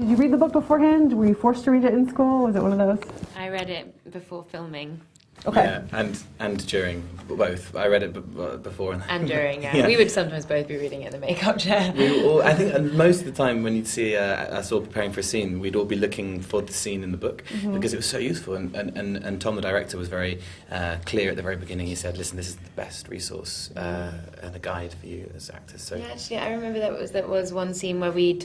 Did you read the book beforehand? Were you forced to read it in school? Was it one of those? I read it before filming. Okay. Yeah, and during, both. I read it before. And during, yeah. Yeah. We would sometimes both be reading it in the makeup chair. I think most of the time when you'd see us all preparing for a scene, we'd all be looking for the scene in the book because it was so useful. And Tom, the director, was very clear at the very beginning. He said, listen, this is the best resource and a guide for you as actors. So. Yeah, actually, I remember that was one scene where we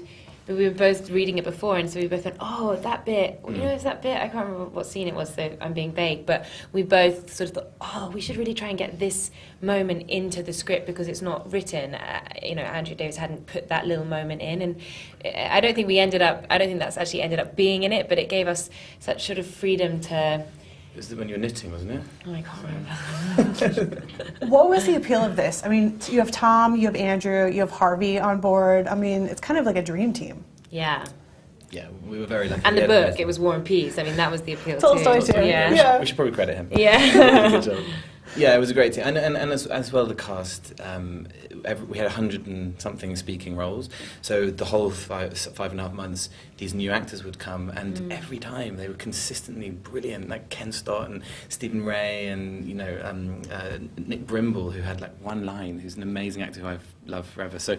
were both reading it before, and so we both went, oh, that bit, you know, it's that bit, I can't remember what scene it was, so I'm being vague, but we both sort of thought, oh, we should really try and get this moment into the script because it's not written. You know, Andrew Davis hadn't put that little moment in, and I don't think that's actually ended up being in it, but it gave us such sort of freedom to... It was when you were knitting, wasn't it? Oh, I can't remember. What was the appeal of this? I mean, you have Tom, you have Andrew, you have Harvey on board. I mean, it's kind of like a dream team. Yeah. Yeah, we were very lucky. And the book, it was War and Peace. I mean, that was the appeal Told too. story too. Yeah. We should probably credit him. Yeah. Good job. Yeah, it was a great team. And as well, the cast, we had 100 and something speaking roles. So the whole 5.5 months, these new actors would come, and every time they were consistently brilliant, like Ken Stott and Stephen Ray and, you know, Nick Brimble, who had like one line, who's an amazing actor who I've loved forever. So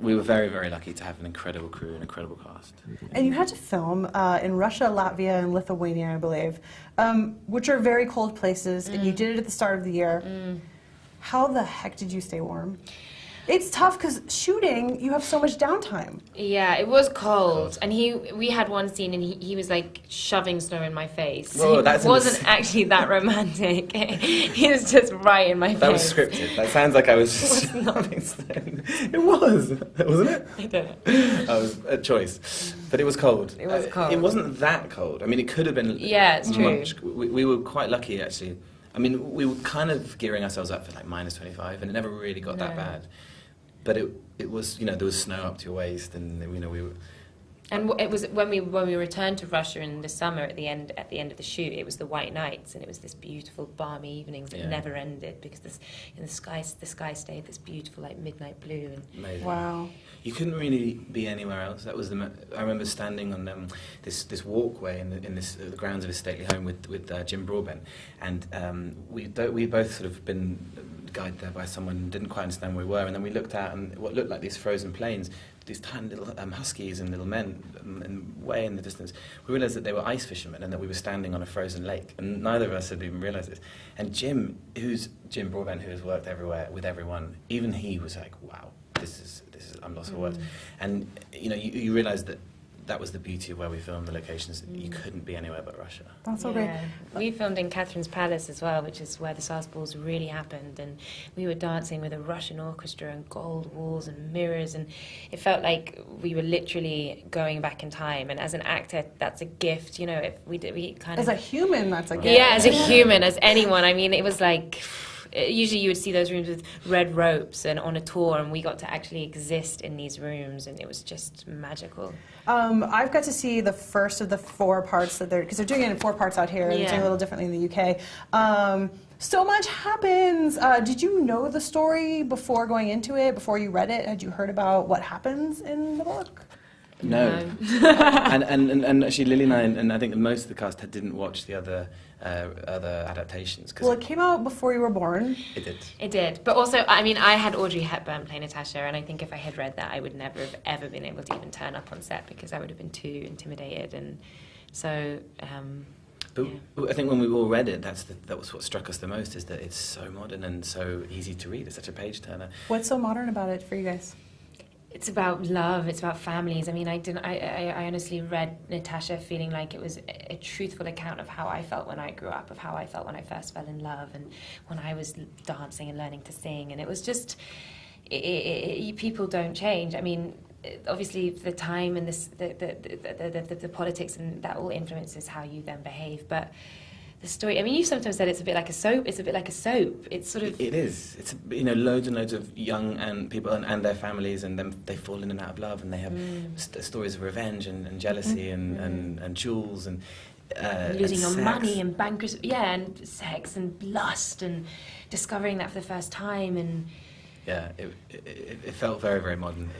we were very, very lucky to have an incredible crew, an incredible cast. And you had to film in Russia, Latvia, and Lithuania, I believe, which are very cold places, and you did it at the start of the year. How the heck did you stay warm? It's tough because shooting, you have so much downtime. Yeah, it was cold, and we had one scene, and he was like shoving snow in my face. Whoa, he wasn't actually that romantic. He was just right in my face. That was scripted. That sounds like I was shoving snow. It was, wasn't it? I don't know. That was a choice, but it was cold. It was cold. It wasn't that cold. I mean, it could have been. Yeah, it's true. We were quite lucky, actually. I mean, we were kind of gearing ourselves up for like -25, and it never really got that bad. But it was, you know, there was snow up to your waist, and you know we were. And it was when we returned to Russia in the summer at the end of the shoot. It was the white nights, and it was this beautiful balmy evenings that never ended because the sky stayed this beautiful like midnight blue. And amazing. Wow. You couldn't really be anywhere else. That was I remember standing on this walkway in the grounds of his stately home with Jim Broadbent, and we both sort of been guided there by someone who didn't quite understand where we were, and then we looked out and what looked like these frozen plains, these tiny little huskies and little men way in the distance. We realised that they were ice fishermen and that we were standing on a frozen lake, and neither of us had even realised this. And Jim Broadbent, who has worked everywhere with everyone, even he was like, wow, this is I'm lost for words. And you know, you realise that was the beauty of where we filmed the locations. You couldn't be anywhere but Russia. That's so great. We filmed in Catherine's Palace as well, which is where the South Balls really happened, and we were dancing with a Russian orchestra and gold walls and mirrors, and it felt like we were literally going back in time. And as an actor, that's a gift, you know. If we kind of as a human, that's a gift. Yeah, as a human, as anyone. I mean, it was like. Usually you would see those rooms with red ropes and on a tour, and we got to actually exist in these rooms, and it was just magical. I've got to see the first of the 4 parts that because they're doing it in 4 parts out here, and they're doing it a little differently in the UK. So much happens. Did you know the story before going into it, before you read it? Had you heard about what happens in the book? No. and actually Lily and I think most of the cast didn't watch the other adaptations. Well, it came out before you were born. It did. It did. But also, I mean, I had Audrey Hepburn play Natasha, and I think if I had read that, I would never have ever been able to even turn up on set because I would have been too intimidated. And so... But I think when we all read it, that was what struck us the most, is that it's so modern and so easy to read. It's such a page-turner. What's so modern about it for you guys? It's about love, it's about families. I mean, I honestly read Natasha feeling like it was a truthful account of how I felt when I grew up, of how I felt when I first fell in love, and when I was dancing and learning to sing. And it was just, people don't change. I mean, obviously the time and the politics, and that all influences how you then behave. But the story, I mean, you've sometimes said it's a bit like a soap. It's a bit like a soap. It's sort of... It is. It's, you know, loads and loads of young and people and their families, and then they fall in and out of love, and they have stories of revenge and jealousy and jewels and losing your sex. money and bankruptcy, and sex and lust and discovering that for the first time. And yeah, it felt very, very modern.